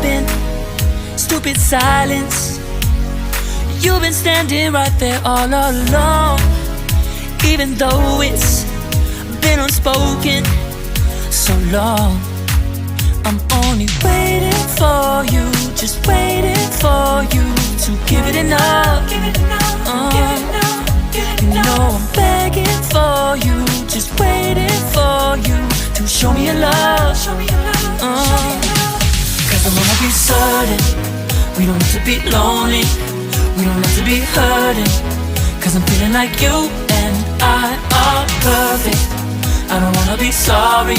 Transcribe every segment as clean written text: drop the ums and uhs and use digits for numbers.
been stupid silence. You've been standing right there all along, even though it's been unspoken so long. I'm only waiting for you, just waiting for you to give it enough. You know I'm begging for you, just waiting for you to show me your love. Cause I wanna be certain we don't have to be lonely, we don't have to be hurting. Cause I'm feeling like you and I are perfect. I don't wanna be sorry,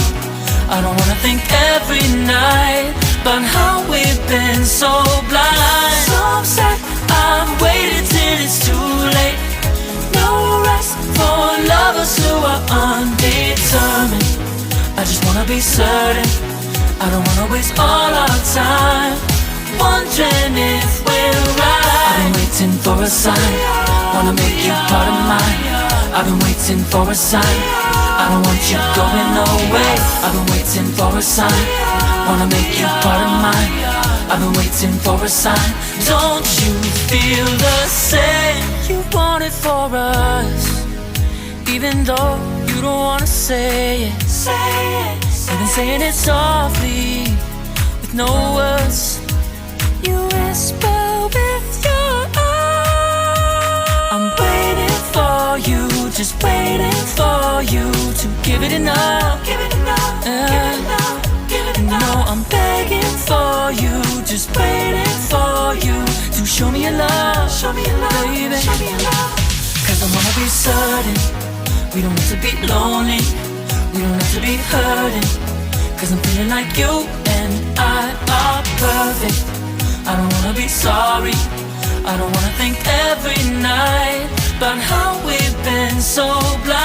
I don't wanna think every night about how we've been so blind. So upset, I've waited till it's too late. No rest for lovers who are undetermined. I just wanna be certain, I don't wanna waste all our time wondering if we're right. I've been waiting for a sign, wanna make you part of mine. I've been waiting for a sign, I don't want you going away. I've been waiting for a sign, wanna make you part of mine. I've been waiting for a sign. Don't you feel the same? You want it for us, even though you don't wanna say it. You've been saying it softly, with no words. You whisper with your eyes. I'm waiting for you, just waiting for you to give it enough. No, I'm begging for you, just waiting for you to show me your love, baby. Cause I wanna be certain we don't have to be lonely, we don't have to be hurting. Cause I'm feeling like you and I are perfect. I don't wanna be sorry, I don't wanna think every night about how we've been so blind.